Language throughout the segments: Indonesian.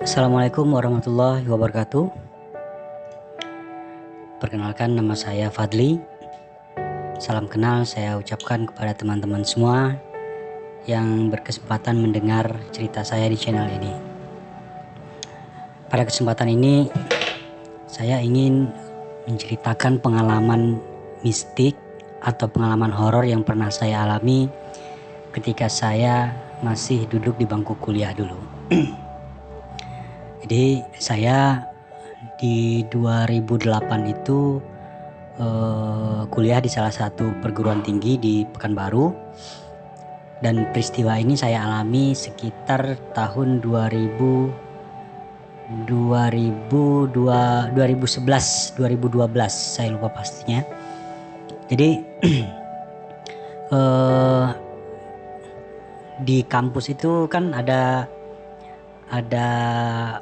Assalamualaikum warahmatullahi wabarakatuh. Perkenalkan, nama saya Fadli. Salam kenal saya ucapkan kepada teman-teman semua yang berkesempatan mendengar cerita saya di channel ini. Pada kesempatan ini saya ingin menceritakan pengalaman mistik atau pengalaman horor yang pernah saya alami ketika saya masih duduk di bangku kuliah dulu. Jadi saya di 2008 itu kuliah di salah satu perguruan tinggi di Pekanbaru, dan peristiwa ini saya alami sekitar tahun 2011, 2012, saya lupa pastinya. Jadi di kampus itu kan ada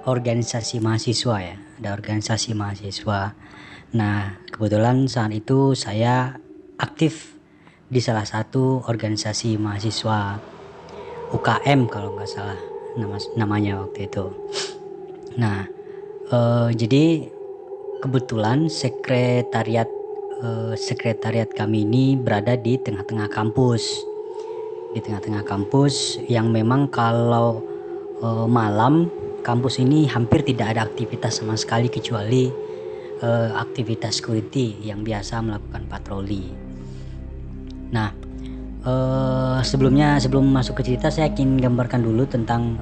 organisasi mahasiswa ya, ada organisasi mahasiswa. Nah, kebetulan saat itu saya aktif di salah satu organisasi mahasiswa, UKM kalau nggak salah namanya waktu itu. Nah, jadi kebetulan sekretariat kami ini berada di tengah-tengah kampus, yang memang kalau malam kampus ini hampir tidak ada aktivitas sama sekali kecuali aktivitas security yang biasa melakukan patroli. Nah, sebelum masuk ke cerita, saya ingin gambarkan dulu tentang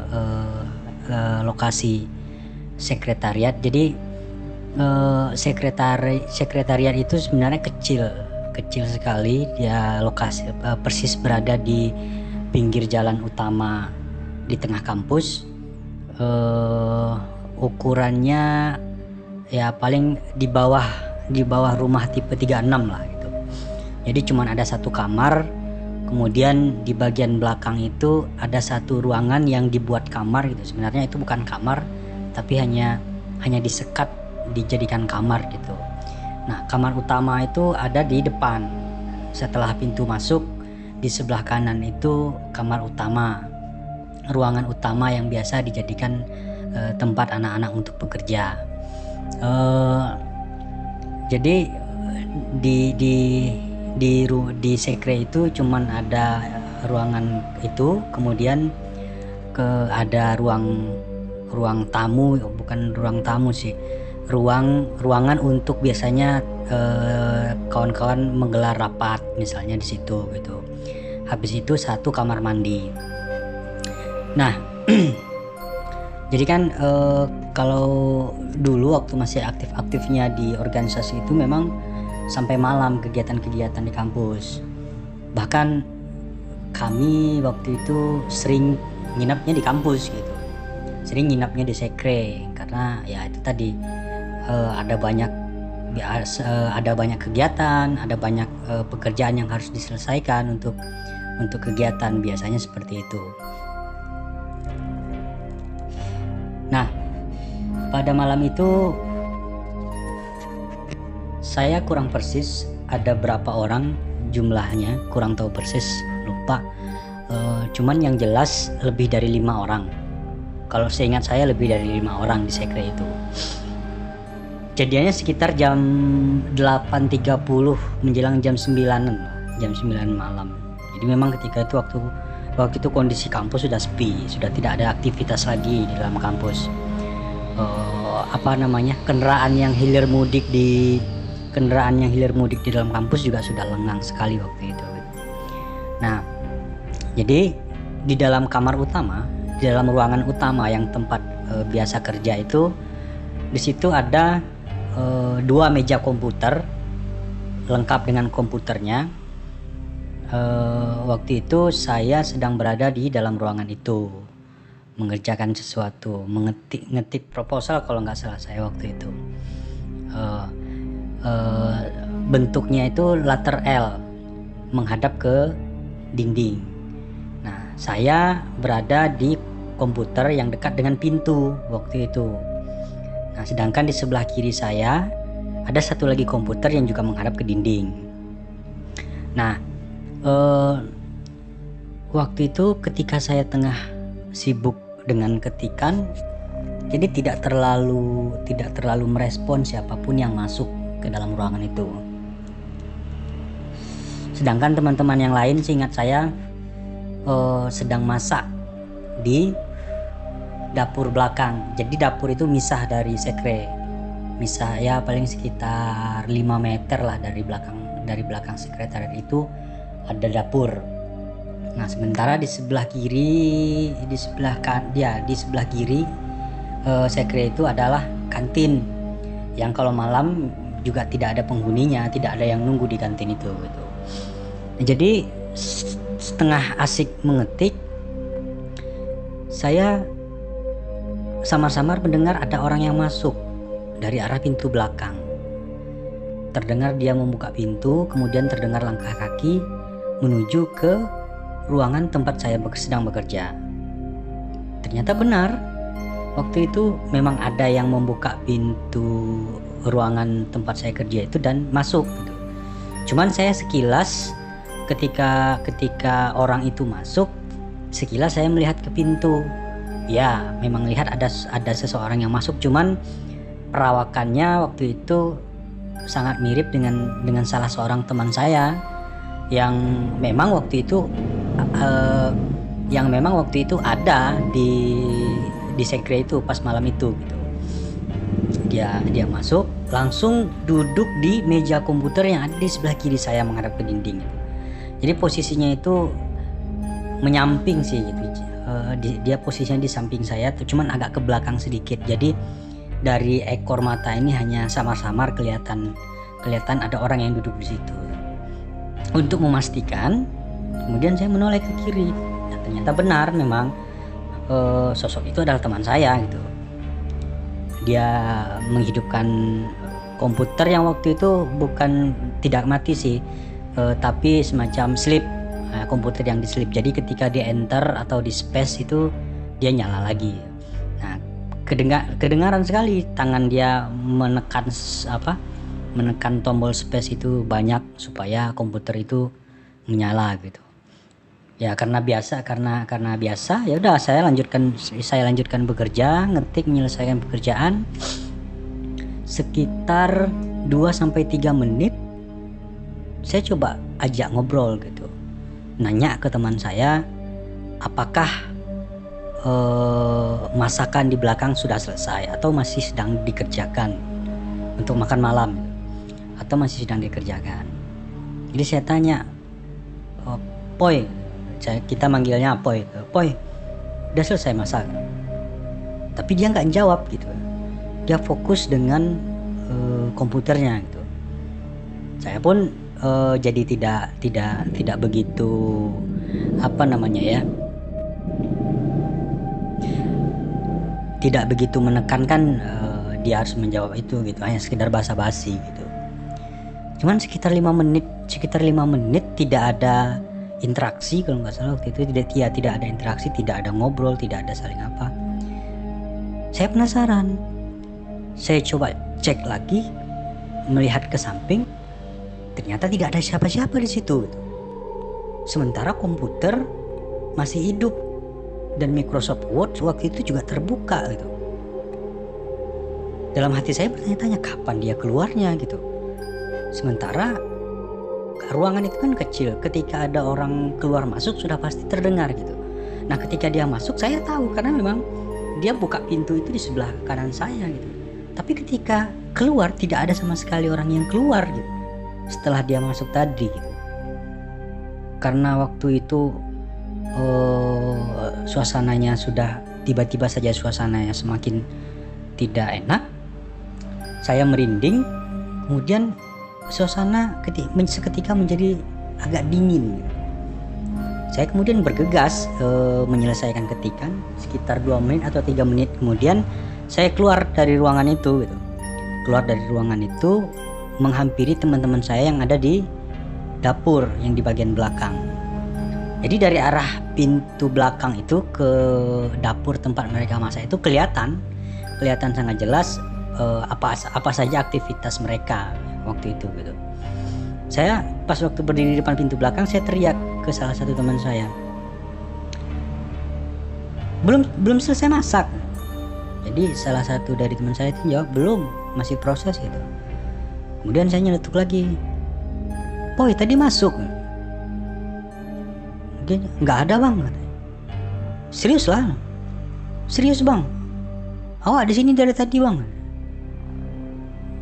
lokasi sekretariat. Jadi sekretariat itu sebenarnya kecil sekali. Dia lokasi persis berada di pinggir jalan utama di tengah kampus. Ukurannya ya paling di bawah rumah tipe 36 lah gitu. Jadi cuma ada satu kamar, kemudian di bagian belakang itu ada satu ruangan yang dibuat kamar gitu. Sebenarnya itu bukan kamar, tapi hanya disekat dijadikan kamar gitu. Nah, kamar utama itu ada di depan. Setelah pintu masuk, di sebelah kanan itu kamar utama, ruangan utama yang biasa dijadikan tempat anak-anak untuk bekerja. Jadi di sekre itu cuman ada ruangan itu, kemudian ada ruang tamu, bukan ruang tamu sih, ruangan untuk biasanya kawan-kawan menggelar rapat misalnya di situ gitu. Habis itu satu kamar mandi. Nah, jadi kan kalau dulu waktu masih aktif-aktifnya di organisasi itu memang sampai malam kegiatan-kegiatan di kampus. Bahkan kami waktu itu sering nginapnya di kampus gitu. Sering nginapnya di sekre karena ya itu tadi ada banyak kegiatan, ada banyak pekerjaan yang harus diselesaikan untuk kegiatan, biasanya seperti itu. Nah, pada malam itu saya kurang persis ada berapa orang jumlahnya, kurang tahu persis, lupa. Cuman yang jelas lebih dari 5 orang. Kalau seingat saya lebih dari 5 orang di sekre itu. Kejadiannya sekitar jam 8.30 menjelang jam 9 malam. Jadi memang ketika itu waktu itu kondisi kampus sudah sepi, sudah tidak ada aktivitas lagi di dalam kampus. Kendaraan yang hilir mudik di dalam kampus juga sudah lengang sekali waktu itu. Nah, jadi di dalam ruangan utama yang tempat biasa kerja itu, di situ ada 2 meja komputer lengkap dengan komputernya. Waktu itu saya sedang berada di dalam ruangan itu mengerjakan sesuatu, ngetik proposal kalau nggak salah saya waktu itu. Bentuknya itu letter L menghadap ke dinding. Nah, saya berada di komputer yang dekat dengan pintu waktu itu. Nah, sedangkan di sebelah kiri saya ada satu lagi komputer yang juga menghadap ke dinding. Nah, waktu itu ketika saya tengah sibuk dengan ketikan, Jadi tidak terlalu merespon siapapun yang masuk ke dalam ruangan itu. Sedangkan teman-teman yang lain seingat saya sedang masak di dapur belakang. Jadi dapur itu misah dari sekre, misah ya paling sekitar 5 meter lah dari belakang sekretariat itu ada dapur. Nah sementara di sebelah kiri sekre itu adalah kantin yang kalau malam juga tidak ada penghuninya, tidak ada yang nunggu di kantin itu gitu. Jadi setengah asik mengetik, saya samar-samar mendengar ada orang yang masuk dari arah pintu belakang. Terdengar dia membuka pintu, kemudian terdengar langkah kaki menuju ke ruangan tempat saya sedang bekerja. Ternyata benar, waktu itu memang ada yang membuka pintu ruangan tempat saya kerja itu dan masuk gitu. Cuman saya sekilas ketika orang itu masuk, sekilas saya melihat ke pintu. Ya, memang lihat ada seseorang yang masuk, cuman perawakannya waktu itu sangat mirip dengan salah seorang teman saya yang memang waktu itu ada di sekre itu pas malam itu gitu. Dia masuk langsung duduk di meja komputer yang ada di sebelah kiri saya menghadap ke dinding gitu. Jadi posisinya itu menyamping sih gitu. Dia posisinya di samping saya tuh, cuman agak ke belakang sedikit. Jadi dari ekor mata ini hanya samar-samar kelihatan ada orang yang duduk di situ. Untuk memastikan, kemudian saya menoleh ke kiri. Dan ternyata benar memang sosok itu adalah teman saya gitu. Dia menghidupkan komputer yang waktu itu bukan tidak mati sih, tapi semacam sleep, komputer yang di sleep. Jadi ketika dia enter atau di space itu dia nyala lagi. Nah kedengaran sekali tangan dia menekan tombol space itu banyak supaya komputer itu menyala gitu. Ya karena biasa ya udah saya lanjutkan bekerja, ngetik, menyelesaikan pekerjaan. Sekitar 2-3 menit saya coba ajak ngobrol gitu, nanya ke teman saya apakah masakan di belakang sudah selesai atau masih sedang dikerjakan untuk makan malam, atau masih sedang dikerjakan. Jadi saya tanya, Poy, kita manggilnya Poy, udah selesai masak? Tapi dia nggak jawab gitu, dia fokus dengan komputernya gitu. Saya pun jadi tidak begitu tidak begitu menekankan dia harus menjawab itu gitu, hanya sekedar basa-basi gitu. Cuman sekitar 5 menit tidak ada interaksi, kalau nggak salah waktu itu tidak ada interaksi, tidak ada ngobrol, tidak ada saling apa. Saya penasaran, saya coba cek lagi, melihat ke samping, ternyata tidak ada siapa-siapa di situ gitu. Sementara komputer masih hidup dan Microsoft Word waktu itu juga terbuka gitu. Dalam hati saya bertanya-tanya kapan dia keluarnya gitu. Sementara ruangan itu kan kecil, ketika ada orang keluar masuk sudah pasti terdengar gitu. Nah ketika dia masuk saya tahu karena memang dia buka pintu itu di sebelah kanan saya gitu. Tapi ketika keluar tidak ada sama sekali orang yang keluar gitu setelah dia masuk tadi gitu. Karena waktu itu suasananya sudah tiba-tiba saja suasananya semakin tidak enak, saya merinding, kemudian suasana seketika menjadi agak dingin. Saya kemudian bergegas menyelesaikan ketikan sekitar 2 menit atau 3 menit kemudian saya keluar dari ruangan itu gitu. Keluar dari ruangan itu menghampiri teman-teman saya yang ada di dapur yang di bagian belakang. Jadi dari arah pintu belakang itu ke dapur tempat mereka masak itu kelihatan sangat jelas apa saja aktivitas mereka waktu itu gitu. Saya pas waktu berdiri di depan pintu belakang saya teriak ke salah satu teman saya, belum selesai masak. Jadi salah satu dari teman saya itu jawab belum, masih proses gitu. Kemudian saya nyeletuk lagi, "Boy tadi masuk." Dia nggak ada bang, katanya. Serius lah, serius bang, awak di sini dari tadi bang.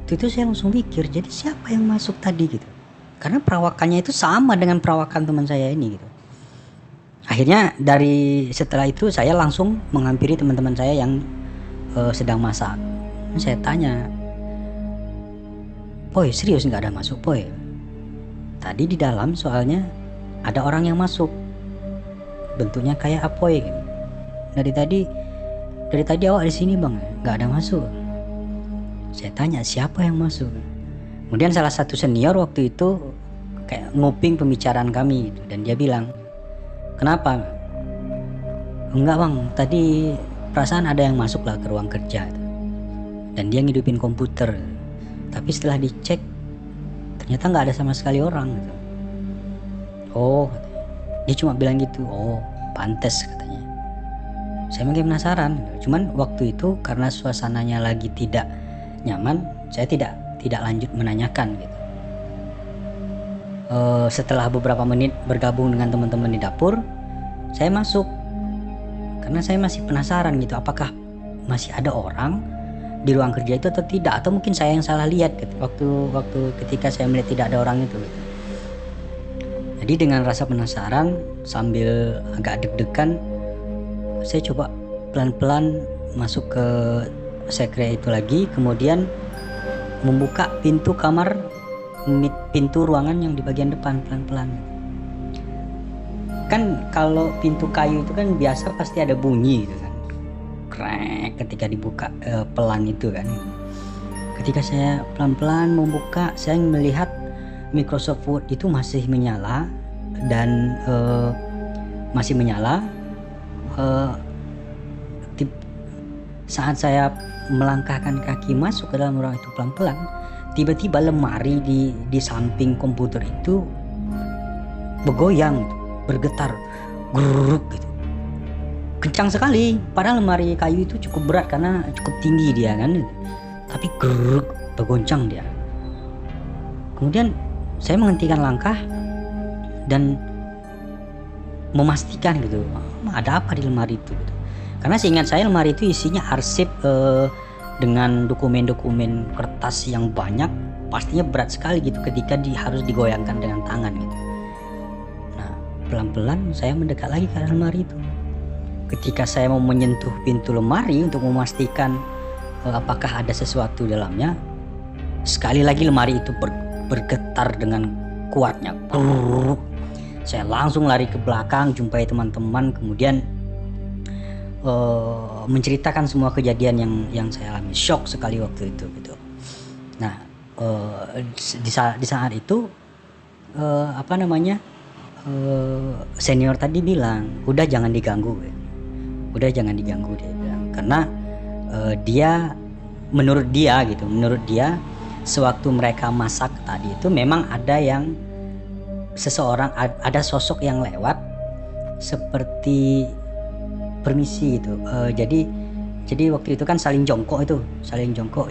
Itu saya langsung pikir, jadi siapa yang masuk tadi gitu? Karena perawakannya itu sama dengan perawakan teman saya ini gitu. Akhirnya dari setelah itu saya langsung menghampiri teman-teman saya yang sedang masak. Saya tanya, "Boy serius nggak ada masuk Boy? Tadi di dalam soalnya ada orang yang masuk, bentuknya kayak Apoy gitu. Dari tadi awak di sini bang, nggak ada masuk." Saya tanya siapa yang masuk. Kemudian salah satu senior waktu itu kayak nguping pembicaraan kami gitu, dan dia bilang, "Kenapa?" "Enggak bang, tadi perasaan ada yang masuk lah ke ruang kerja dan dia ngidupin komputer, tapi setelah dicek ternyata nggak ada sama sekali orang gitu." "Oh," katanya. Dia cuma bilang gitu. "Oh pantes," katanya. Saya makin penasaran, cuman waktu itu karena suasananya lagi tidak nyaman, saya tidak lanjut menanyakan gitu. Setelah beberapa menit bergabung dengan teman-teman di dapur, saya masuk karena saya masih penasaran gitu, apakah masih ada orang di ruang kerja itu atau tidak, atau mungkin saya yang salah lihat gitu, waktu ketika saya melihat tidak ada orang itu gitu. Jadi dengan rasa penasaran sambil agak deg-degan, saya coba pelan-pelan masuk ke sekre itu lagi, kemudian membuka pintu kamar, pintu ruangan yang di bagian depan pelan-pelan. Kan kalau pintu kayu itu kan biasa pasti ada bunyi gitu kan, krek ketika dibuka pelan itu kan. Ketika saya pelan-pelan membuka, saya melihat Microsoft Word itu masih menyala dan masih menyala. Saat saya melangkahkan kaki masuk ke dalam ruang itu pelan-pelan, tiba-tiba lemari di samping komputer itu bergoyang, bergetar, geruk gitu, kencang sekali. Padahal lemari kayu itu cukup berat karena cukup tinggi dia kan, tapi geruk, bergoncang dia. Kemudian saya menghentikan langkah dan memastikan gitu, ada apa di lemari itu gitu. Karena seingat saya lemari itu isinya arsip dengan dokumen-dokumen kertas yang banyak, pastinya berat sekali gitu ketika harus digoyangkan dengan tangan gitu. Nah pelan-pelan saya mendekat lagi ke lemari itu. Ketika saya mau menyentuh pintu lemari untuk memastikan apakah ada sesuatu dalamnya, sekali lagi lemari itu bergetar dengan kuatnya. Saya langsung lari ke belakang, jumpai teman-teman, kemudian menceritakan semua kejadian yang saya alami. Shock sekali waktu itu gitu. Nah di saat itu senior tadi bilang, udah jangan diganggu dia bilang, karena menurut dia sewaktu mereka masak tadi itu memang ada ada sosok yang lewat seperti permisi gitu. Jadi waktu itu kan saling jongkok.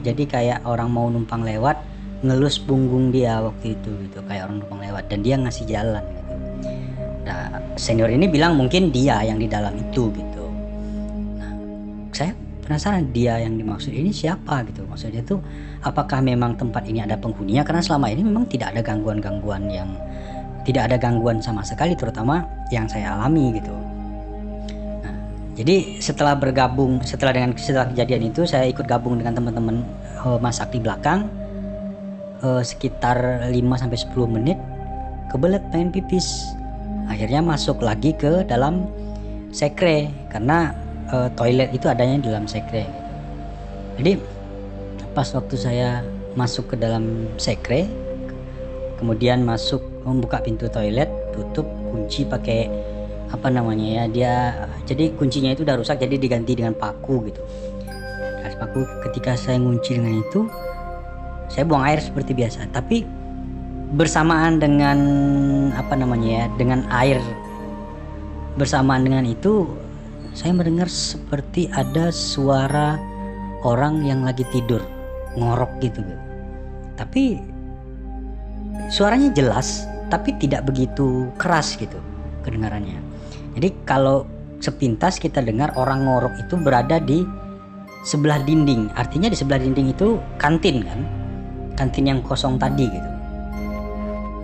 Jadi kayak orang mau numpang lewat, ngelus punggung dia waktu itu gitu, kayak orang numpang lewat, dan dia ngasih jalan gitu. Nah senior ini bilang mungkin dia yang di dalam itu gitu. Nah saya penasaran, dia yang dimaksud ini siapa gitu, maksudnya itu apakah memang tempat ini ada penghuninya, karena selama ini memang tidak ada gangguan sama sekali, terutama yang saya alami gitu. Jadi setelah kejadian itu, saya ikut gabung dengan teman-teman masak di belakang sekitar 5-10 menit, kebelet pengen pipis. Akhirnya masuk lagi ke dalam sekre karena toilet itu adanya di dalam sekre. Jadi pas waktu saya masuk ke dalam sekre, kemudian membuka pintu toilet, tutup, kunci pakai jadi kuncinya itu udah rusak, jadi diganti dengan paku gitu. Paku, ketika saya ngunci dengan itu, saya buang air seperti biasa, tapi bersamaan dengan dengan air, bersamaan dengan itu saya mendengar seperti ada suara orang yang lagi tidur ngorok gitu. Tapi suaranya jelas tapi tidak begitu keras gitu kedengarannya. Jadi kalau sepintas kita dengar orang ngorok itu berada di sebelah dinding, artinya di sebelah dinding itu kantin kan, kantin yang kosong tadi gitu.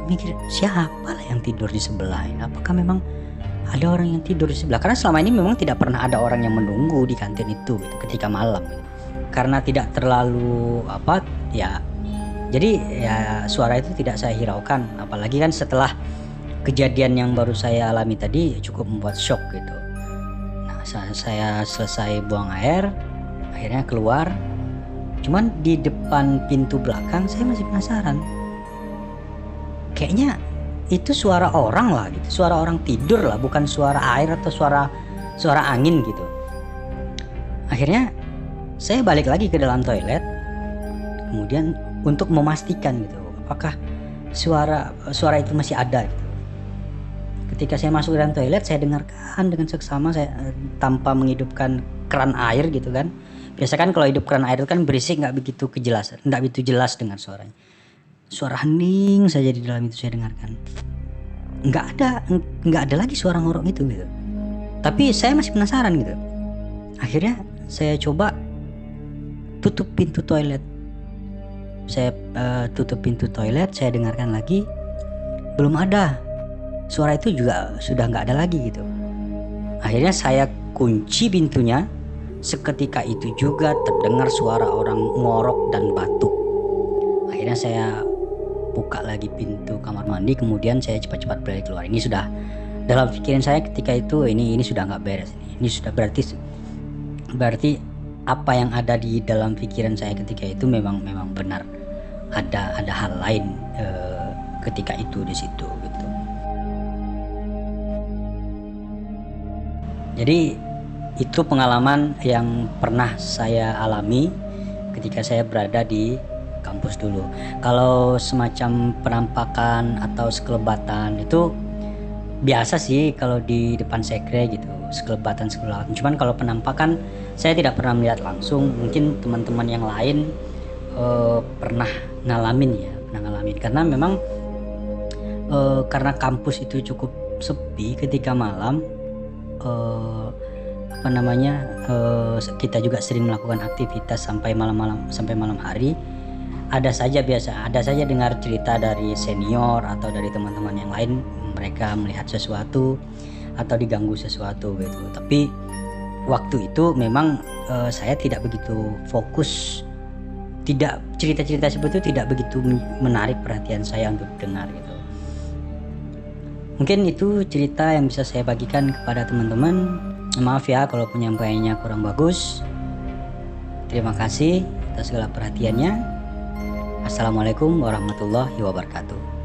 Mikir siapa lah yang tidur di sebelah ini, apakah memang ada orang yang tidur di sebelah, karena selama ini memang tidak pernah ada orang yang menunggu di kantin itu gitu, ketika malam gitu. Karena tidak terlalu apa ya, jadi ya suara itu tidak saya hiraukan, apalagi kan setelah kejadian yang baru saya alami tadi cukup membuat shock gitu. Nah saya selesai buang air, akhirnya keluar, cuman di depan pintu belakang saya masih penasaran, kayaknya itu suara orang lah gitu, suara orang tidur lah, bukan suara air atau suara angin gitu. Akhirnya saya balik lagi ke dalam toilet, kemudian untuk memastikan gitu apakah suara itu masih ada gitu. Ketika saya masuk ke dalam toilet, saya dengarkan dengan seksama, saya tanpa menghidupkan keran air gitu kan. Biasa kan kalau hidup keran air itu kan berisik, nggak begitu jelas dengar suaranya. Suara hening saja di dalam itu saya dengarkan. Nggak ada lagi suara ngorok itu gitu. Tapi saya masih penasaran gitu. Akhirnya saya coba tutup pintu toilet. Saya tutup pintu toilet, saya dengarkan lagi, belum ada. Suara itu juga sudah nggak ada lagi gitu. Akhirnya saya kunci pintunya. Seketika itu juga terdengar suara orang ngorok dan batuk. Akhirnya saya buka lagi pintu kamar mandi, kemudian saya cepat-cepat berlari keluar. Ini sudah dalam pikiran saya ketika itu, ini sudah nggak beres. Ini sudah berarti apa yang ada di dalam pikiran saya ketika itu memang benar. Ada hal lain ketika itu di situ gitu. Jadi itu pengalaman yang pernah saya alami ketika saya berada di kampus dulu. Kalau semacam penampakan atau sekelebatan itu biasa sih kalau di depan sekre gitu, sekelebatan. Cuman kalau penampakan saya tidak pernah melihat langsung. Mungkin teman-teman yang lain pernah ngalamin karena memang karena kampus itu cukup sepi ketika malam. Kita juga sering melakukan aktivitas sampai malam hari. Ada saja dengar cerita dari senior atau dari teman-teman yang lain, mereka melihat sesuatu atau diganggu sesuatu gitu. Tapi waktu itu memang saya tidak begitu fokus, cerita-cerita seperti itu tidak begitu menarik perhatian saya untuk dengar gitu. Mungkin itu cerita yang bisa saya bagikan kepada teman-teman. Maaf ya kalau penyampaiannya kurang bagus. Terima kasih atas segala perhatiannya. Assalamualaikum warahmatullahi wabarakatuh.